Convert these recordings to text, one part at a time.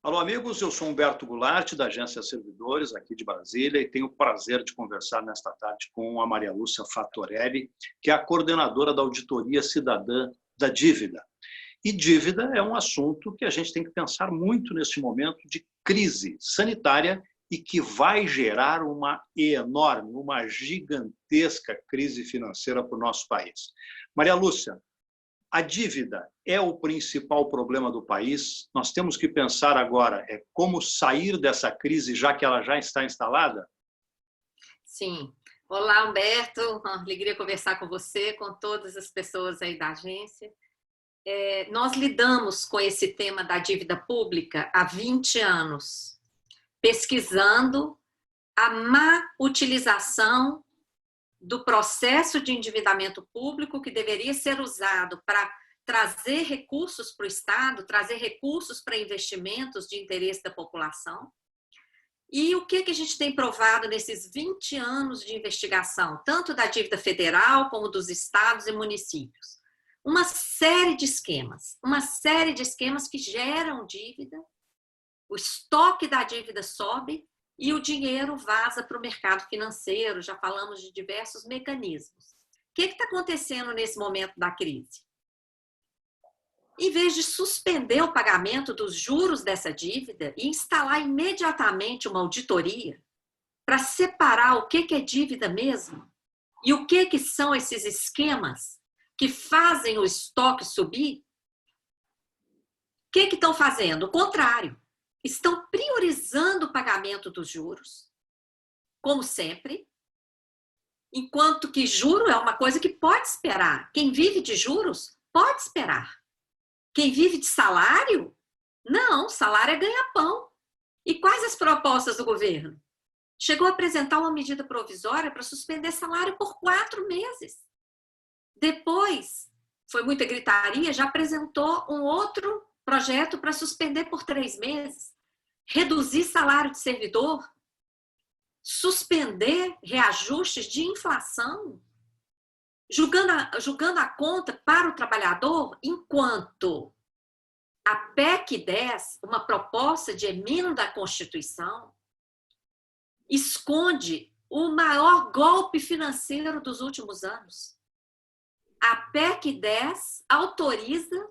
Alô, amigos, eu sou Humberto Goulart, da Agência Servidores, aqui de Brasília, e tenho o prazer de conversar nesta tarde com a Maria Lúcia Fattorelli, que é a coordenadora da Auditoria Cidadã da Dívida. E dívida é um assunto que a gente tem que pensar muito neste momento de crise sanitária e que vai gerar uma enorme, uma gigantesca crise financeira para o nosso país. Maria Lúcia, a dívida é o principal problema do país. Nós temos que pensar agora como sair dessa crise, já que ela já está instalada? Sim. Olá, Humberto. Uma alegria conversar com você, com todas as pessoas aí da agência. Nós lidamos com esse tema da dívida pública há 20 anos, pesquisando a má utilização do processo de endividamento público que deveria ser usado para trazer recursos para o Estado, trazer recursos para investimentos de interesse da população. E o que a gente tem provado nesses 20 anos de investigação, tanto da dívida federal como dos estados e municípios? Uma série de esquemas que geram dívida, o estoque da dívida sobe e o dinheiro vaza para o mercado financeiro. Já falamos de diversos mecanismos. O que está acontecendo nesse momento da crise? Em vez de suspender o pagamento dos juros dessa dívida e instalar imediatamente uma auditoria para separar o que é dívida mesmo e o que são esses esquemas que fazem o estoque subir, o que estão fazendo? O contrário. Estão priorizando o pagamento dos juros, como sempre, enquanto que juro é uma coisa que pode esperar. Quem vive de juros pode esperar. Quem vive de salário? Não, salário é ganha-pão. E quais as propostas do governo? Chegou a apresentar uma medida provisória para suspender salário por 4 meses. Depois, foi muita gritaria, já apresentou um outro projeto para suspender por 3 meses. Reduzir salário de servidor, suspender reajustes de inflação, julgando a conta para o trabalhador, enquanto a PEC 10, uma proposta de emenda à Constituição, esconde o maior golpe financeiro dos últimos anos. A PEC 10 autoriza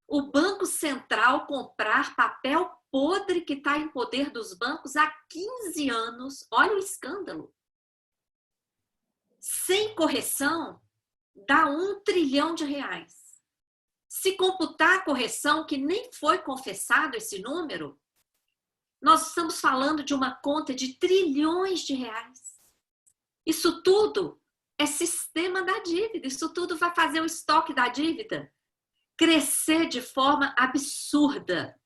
o Banco Central comprar papel podre que está em poder dos bancos há 15 anos. Olha o escândalo. Sem correção, dá R$1 trilhão. Se computar a correção, que nem foi confessado esse número, nós estamos falando de uma conta de trilhões de reais. Isso tudo é sistema da dívida. Isso tudo vai fazer o estoque da dívida crescer de forma absurda.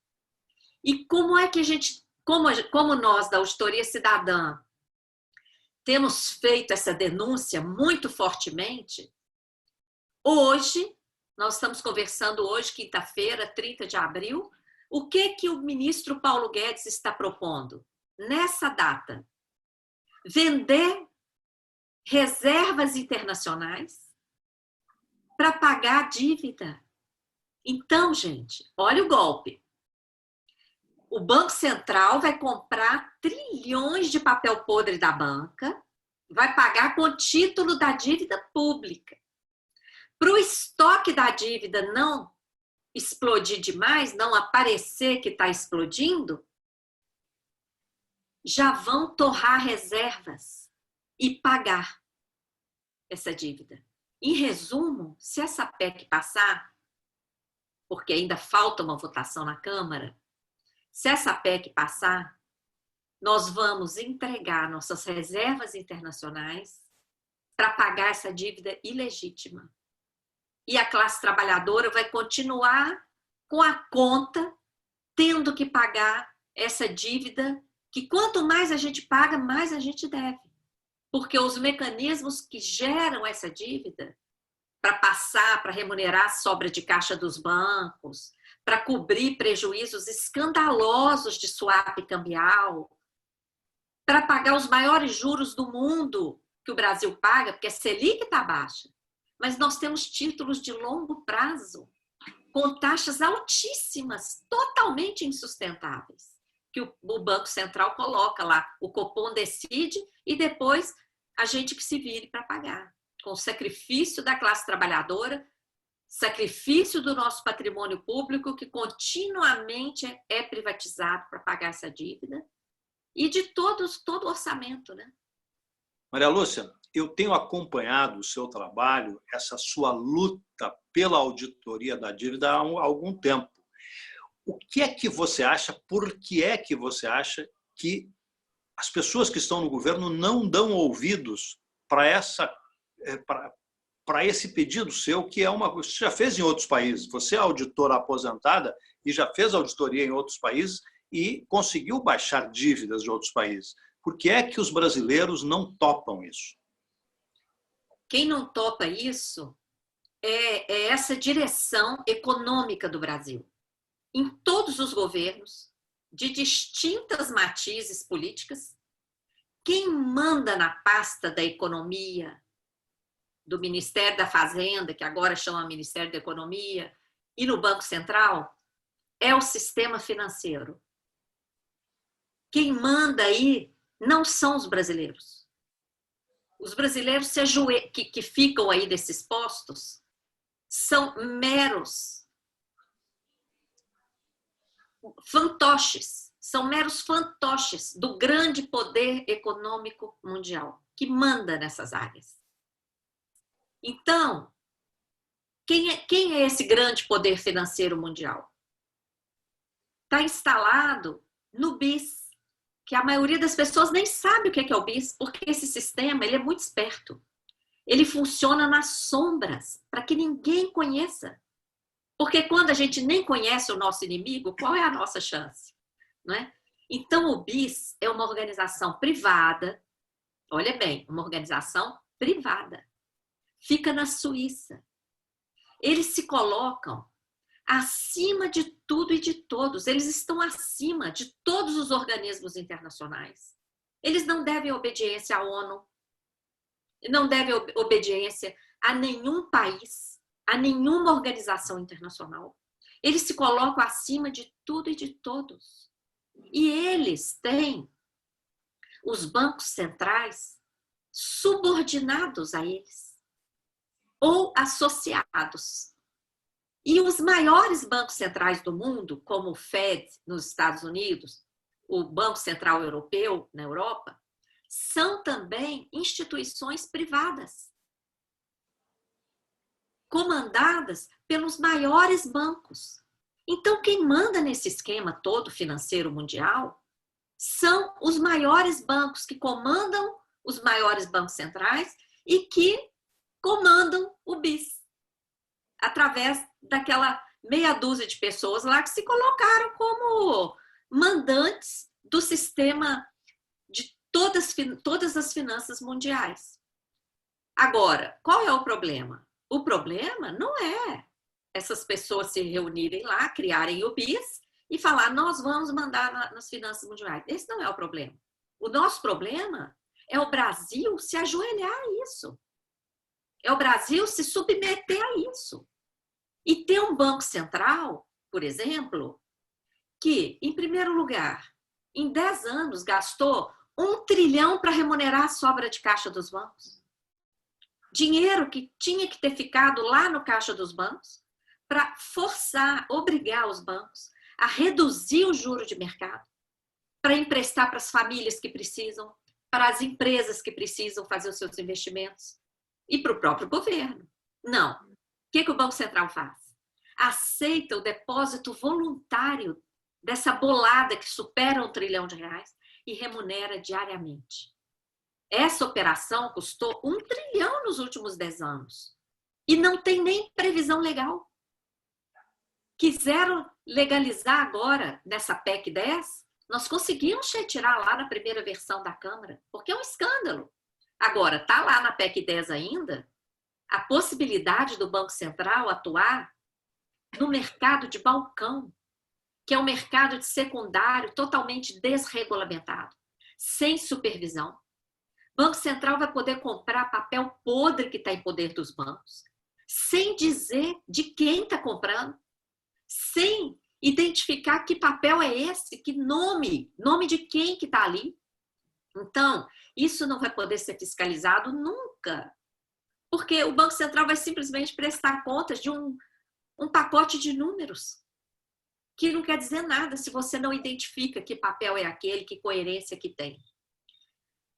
E como é que a gente, como nós da Auditoria Cidadã temos feito essa denúncia muito fortemente, hoje, nós estamos conversando hoje, quinta-feira, 30 de abril, o que o ministro Paulo Guedes está propondo? Nessa data, vender reservas internacionais para pagar a dívida. Então, gente, olha o golpe. O Banco Central vai comprar trilhões de papel podre da banca, vai pagar com o título da dívida pública. Para o estoque da dívida não explodir demais, não aparecer que está explodindo, já vão torrar reservas e pagar essa dívida. Em resumo, se essa PEC passar, porque ainda falta uma votação na Câmara, se essa PEC passar, nós vamos entregar nossas reservas internacionais para pagar essa dívida ilegítima. E a classe trabalhadora vai continuar com a conta, tendo que pagar essa dívida, que quanto mais a gente paga, mais a gente deve. Porque os mecanismos que geram essa dívida, para passar, para remunerar a sobra de caixa dos bancos, para cobrir prejuízos escandalosos de swap cambial, para pagar os maiores juros do mundo que o Brasil paga, porque a Selic está baixa, mas nós temos títulos de longo prazo com taxas altíssimas, totalmente insustentáveis, que o Banco Central coloca lá, o Copom decide e depois a gente que se vire para pagar, com o sacrifício da classe trabalhadora, sacrifício do nosso patrimônio público, que continuamente é privatizado para pagar essa dívida, e de todo o orçamento, né? Maria Lúcia, eu tenho acompanhado o seu trabalho, essa sua luta pela auditoria da dívida há algum tempo. O que é que você acha, por que é que você acha que as pessoas que estão no governo não dão ouvidos para esse pedido seu, que é uma coisa que você já fez em outros países? Você é auditora aposentada e já fez auditoria em outros países e conseguiu baixar dívidas de outros países. Por que é que os brasileiros não topam isso? Quem não topa isso é essa direção econômica do Brasil. Em todos os governos, de distintas matizes políticas, quem manda na pasta da economia, do Ministério da Fazenda, que agora chama Ministério da Economia, e no Banco Central, é o sistema financeiro. Quem manda aí não são os brasileiros. Os brasileiros que ficam aí desses postos são meros fantoches, são meros fantoches do grande poder econômico mundial, que manda nessas áreas. Então, quem é esse grande poder financeiro mundial? Está instalado no BIS, que a maioria das pessoas nem sabe o que é o BIS, porque esse sistema ele é muito esperto. Ele funciona nas sombras, para que ninguém conheça. Porque quando a gente nem conhece o nosso inimigo, qual é a nossa chance? Não é? Então, o BIS é uma organização privada, olha bem, uma organização privada. Fica na Suíça. Eles se colocam acima de tudo e de todos. Eles estão acima de todos os organismos internacionais. Eles não devem obediência à ONU, não devem obediência a nenhum país, a nenhuma organização internacional. Eles se colocam acima de tudo e de todos. E eles têm os bancos centrais subordinados a eles ou associados. E os maiores bancos centrais do mundo, como o Fed nos Estados Unidos, o Banco Central Europeu na Europa, são também instituições privadas, comandadas pelos maiores bancos. Então, quem manda nesse esquema todo financeiro mundial são os maiores bancos que comandam os maiores bancos centrais e que comandam o BIS, através daquela meia dúzia de pessoas lá que se colocaram como mandantes do sistema de todas as finanças mundiais. Agora, qual é o problema? O problema não é essas pessoas se reunirem lá, criarem o BIS e falar, nós vamos mandar nas finanças mundiais. Esse não é o problema. O nosso problema é o Brasil se ajoelhar a isso. É o Brasil se submeter a isso. E ter um Banco Central, por exemplo, que, em primeiro lugar, em 10 anos gastou 1 trilhão para remunerar a sobra de caixa dos bancos. Dinheiro que tinha que ter ficado lá no caixa dos bancos para forçar, obrigar os bancos a reduzir o juro de mercado, para emprestar para as famílias que precisam, para as empresas que precisam fazer os seus investimentos e para o próprio governo. Não. O que o Banco Central faz? Aceita o depósito voluntário dessa bolada que supera 1 trilhão de reais e remunera diariamente. Essa operação custou 1 trilhão nos últimos 10 anos. E não tem nem previsão legal. Quiseram legalizar agora, nessa PEC 10, nós conseguimos retirar lá na primeira versão da Câmara, porque é um escândalo. Agora, está lá na PEC 10 ainda a possibilidade do Banco Central atuar no mercado de balcão, que é um mercado de secundário totalmente desregulamentado, sem supervisão. O Banco Central vai poder comprar papel podre que está em poder dos bancos, sem dizer de quem está comprando, sem identificar que papel é esse, que nome de quem que está ali. Então, isso não vai poder ser fiscalizado nunca, porque o Banco Central vai simplesmente prestar contas de um pacote de números, que não quer dizer nada se você não identifica que papel é aquele, que coerência que tem.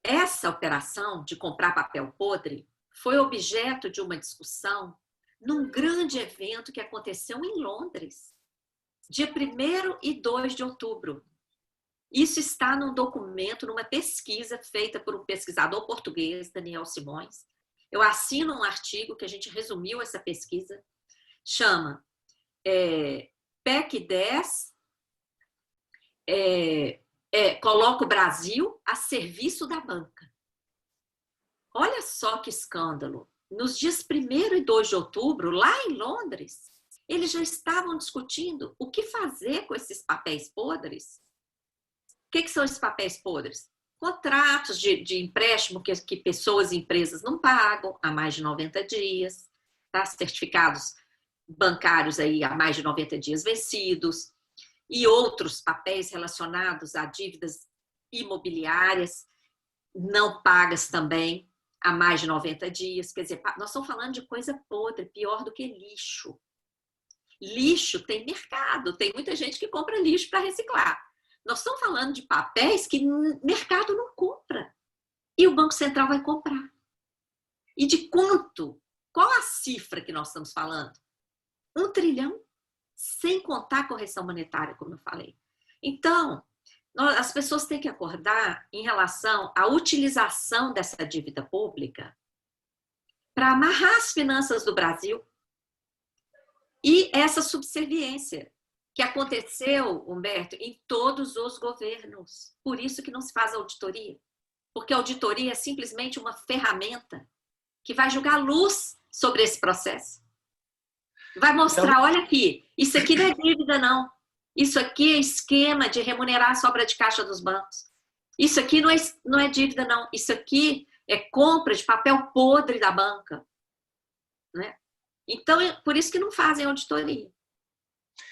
Essa operação de comprar papel podre foi objeto de uma discussão num grande evento que aconteceu em Londres, dia 1º e 2 de outubro. Isso está num documento, numa pesquisa feita por um pesquisador português, Daniel Simões. Eu assino um artigo que a gente resumiu essa pesquisa, chama PEC 10, coloca o Brasil a serviço da banca. Olha só que escândalo. Nos dias 1º e 2 de outubro, lá em Londres, eles já estavam discutindo o que fazer com esses papéis podres. O que são esses papéis podres? Contratos de empréstimo que pessoas e empresas não pagam há mais de 90 dias, tá? Certificados bancários aí há mais de 90 dias vencidos, e outros papéis relacionados a dívidas imobiliárias não pagas também há mais de 90 dias. Quer dizer, nós estamos falando de coisa podre, pior do que lixo. Lixo tem mercado, tem muita gente que compra lixo para reciclar. Nós estamos falando de papéis que o mercado não compra. E o Banco Central vai comprar. E de quanto? Qual a cifra que nós estamos falando? 1 trilhão, sem contar a correção monetária, como eu falei. Então, as pessoas têm que acordar em relação à utilização dessa dívida pública para amarrar as finanças do Brasil e essa subserviência que aconteceu, Humberto, em todos os governos. Por isso que não se faz auditoria. Porque a auditoria é simplesmente uma ferramenta que vai jogar luz sobre esse processo. Vai mostrar, olha aqui, isso aqui não é dívida, não. Isso aqui é esquema de remunerar a sobra de caixa dos bancos. Isso aqui não é dívida, não. Isso aqui é compra de papel podre da banca. Né? Então, por isso que não fazem auditoria.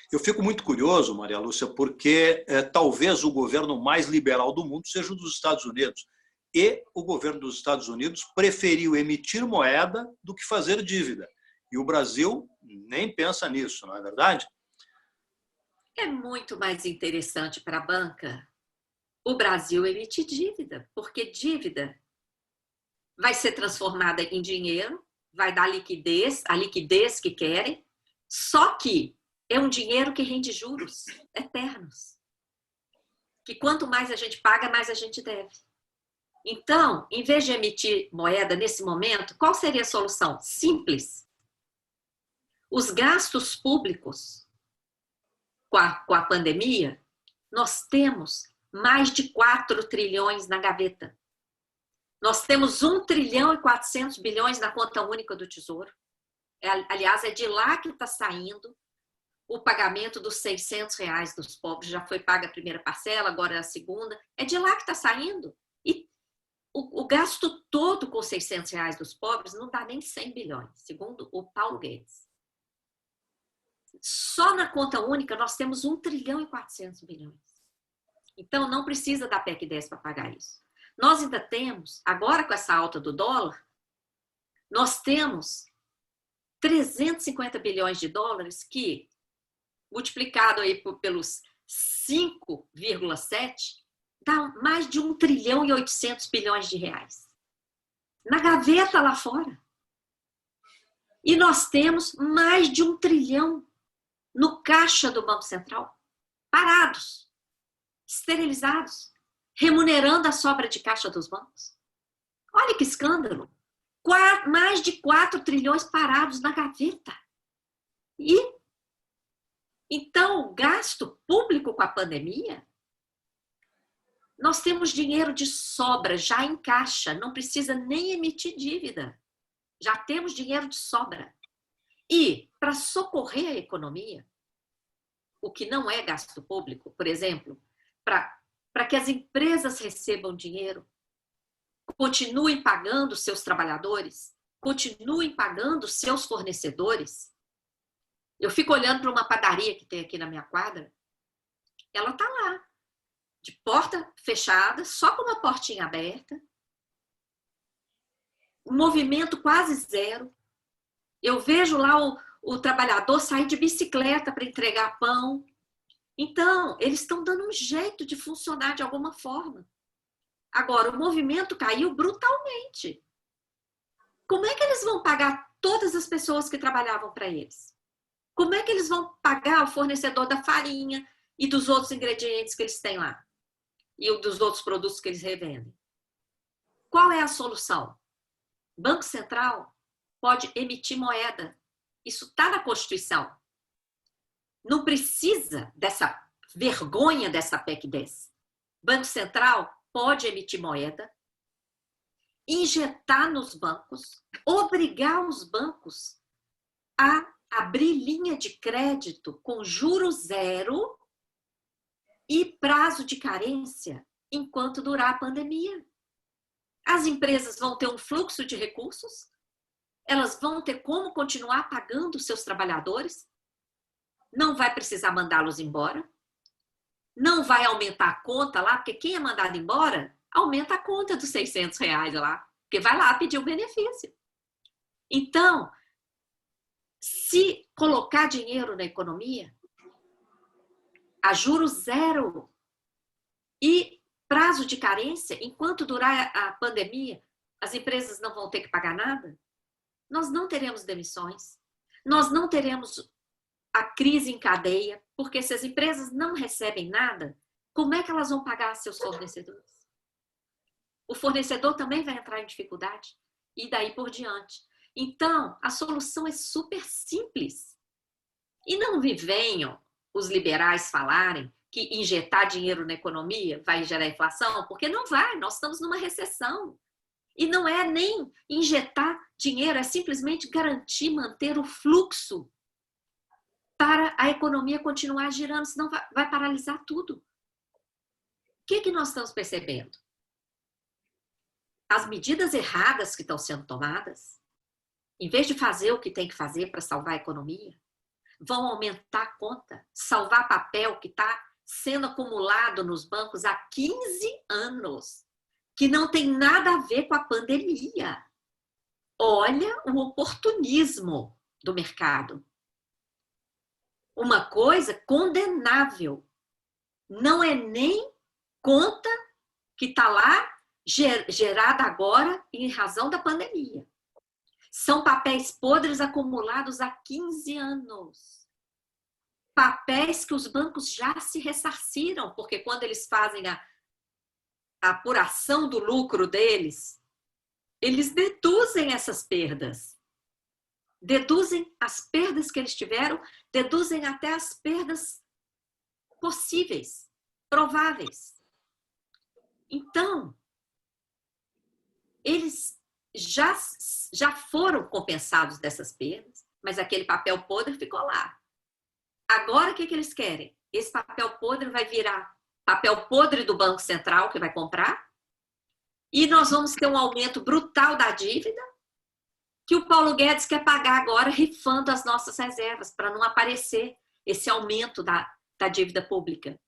Eu fico muito curioso, Maria Lúcia, porque talvez o governo mais liberal do mundo seja o dos Estados Unidos. E o governo dos Estados Unidos preferiu emitir moeda do que fazer dívida. E o Brasil nem pensa nisso, não é verdade? É muito mais interessante para a banca o Brasil emitir dívida, porque dívida vai ser transformada em dinheiro, vai dar liquidez, a liquidez que querem, só que é um dinheiro que rende juros eternos. Que quanto mais a gente paga, mais a gente deve. Então, em vez de emitir moeda nesse momento, qual seria a solução? Simples. Os gastos públicos com a pandemia, nós temos mais de 4 trilhões na gaveta. Nós temos 1 trilhão e 400 bilhões na conta única do Tesouro. Aliás, é de lá que está saindo o pagamento dos R$600 dos pobres. Já foi paga a primeira parcela, agora é a segunda. É de lá que está saindo. E o gasto todo com R$600 dos pobres não dá nem 100 bilhões, segundo o Paulo Guedes. Só na conta única nós temos 1 trilhão e 400 bilhões. Então, não precisa da PEC 10 para pagar isso. Nós ainda temos, agora com essa alta do dólar, nós temos 350 bilhões de dólares que, multiplicado aí pelos 5,7, dá mais de 1 trilhão e 800 bilhões de reais. Na gaveta lá fora. E nós temos mais de 1 trilhão no caixa do Banco Central, parados, esterilizados, remunerando a sobra de caixa dos bancos. Olha que escândalo. Mais de 4 trilhões parados na gaveta. E, então, o gasto público com a pandemia, nós temos dinheiro de sobra já em caixa, não precisa nem emitir dívida. Já temos dinheiro de sobra. E, para socorrer a economia, o que não é gasto público, por exemplo, para que as empresas recebam dinheiro, continuem pagando seus trabalhadores, continuem pagando seus fornecedores, Eu fico olhando para uma padaria que tem aqui na minha quadra, ela está lá, de porta fechada, só com uma portinha aberta, um movimento quase zero. Eu vejo lá o trabalhador sair de bicicleta para entregar pão. Então, eles estão dando um jeito de funcionar de alguma forma. Agora, o movimento caiu brutalmente. Como é que eles vão pagar todas as pessoas que trabalhavam para eles? Como é que eles vão pagar o fornecedor da farinha e dos outros ingredientes que eles têm lá? E dos outros produtos que eles revendem? Qual é a solução? O Banco Central pode emitir moeda. Isso está na Constituição. Não precisa dessa vergonha dessa PEC 10. O Banco Central pode emitir moeda, injetar nos bancos, obrigar os bancos a abrir linha de crédito com juros zero e prazo de carência enquanto durar a pandemia. As empresas vão ter um fluxo de recursos, elas vão ter como continuar pagando seus trabalhadores, não vai precisar mandá-los embora, não vai aumentar a conta lá, porque quem é mandado embora aumenta a conta dos R$600 lá, porque vai lá pedir o benefício. Então, se colocar dinheiro na economia, a juros zero e prazo de carência, enquanto durar a pandemia, as empresas não vão ter que pagar nada, nós não teremos demissões, nós não teremos a crise em cadeia, porque se as empresas não recebem nada, como é que elas vão pagar seus fornecedores? O fornecedor também vai entrar em dificuldade e daí por diante. Então, a solução é super simples. E não me venham os liberais falarem que injetar dinheiro na economia vai gerar inflação, porque não vai, nós estamos numa recessão. E não é nem injetar dinheiro, é simplesmente garantir, manter o fluxo para a economia continuar girando, senão vai paralisar tudo. O que nós estamos percebendo? As medidas erradas que estão sendo tomadas, em vez de fazer o que tem que fazer para salvar a economia, vão aumentar a conta, salvar papel que está sendo acumulado nos bancos há 15 anos, que não tem nada a ver com a pandemia. Olha o oportunismo do mercado. Uma coisa condenável. Não é nem conta que está lá gerada agora em razão da pandemia. São papéis podres acumulados há 15 anos. Papéis que os bancos já se ressarciram, porque quando eles fazem a apuração do lucro deles, eles deduzem essas perdas. Deduzem as perdas que eles tiveram, deduzem até as perdas possíveis, prováveis. Então, eles já foram compensados dessas perdas, mas aquele papel podre ficou lá. Agora, o que eles querem? Esse papel podre vai virar papel podre do Banco Central, que vai comprar, e nós vamos ter um aumento brutal da dívida, que o Paulo Guedes quer pagar agora, rifando as nossas reservas, para não aparecer esse aumento da dívida pública.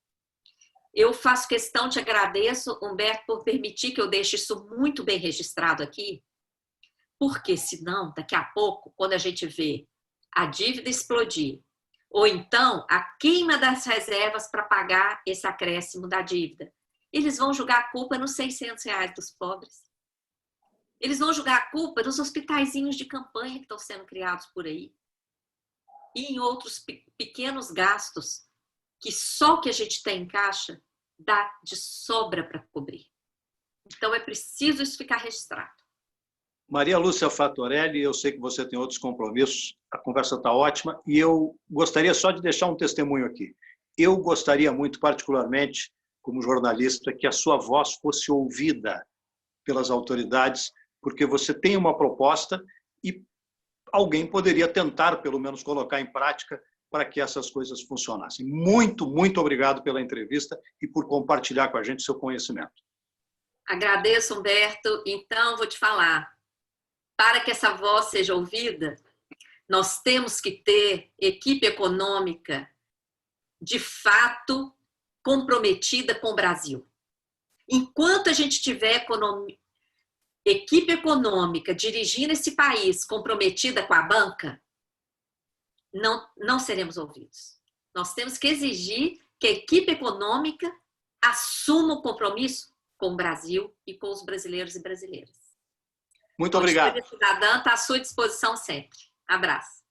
Eu faço questão, te agradeço, Humberto, por permitir que eu deixe isso muito bem registrado aqui, porque senão, daqui a pouco, quando a gente vê a dívida explodir, ou então a queima das reservas para pagar esse acréscimo da dívida, eles vão jogar a culpa nos R$600 dos pobres. Eles vão jogar a culpa nos hospitaizinhos de campanha que estão sendo criados por aí. E em outros pequenos gastos que só o que a gente tem em caixa dá de sobra para cobrir. Então é preciso isso ficar registrado. Maria Lúcia Fattorelli, eu sei que você tem outros compromissos, a conversa está ótima e eu gostaria só de deixar um testemunho aqui. Eu gostaria muito, particularmente, como jornalista, que a sua voz fosse ouvida pelas autoridades, porque você tem uma proposta e alguém poderia tentar, pelo menos, colocar em prática para que essas coisas funcionassem. Muito, muito obrigado pela entrevista e por compartilhar com a gente seu conhecimento. Agradeço, Humberto. Então, vou te falar. Para que essa voz seja ouvida, Nós temos que ter equipe econômica de fato comprometida com o Brasil. Enquanto a gente tiver equipe econômica dirigindo esse país comprometida com a banca, não seremos ouvidos. Nós temos que exigir que a equipe econômica assuma o compromisso com o Brasil e com os brasileiros e brasileiras. Muito obrigado. A Cidadã está à sua disposição sempre. Abraço.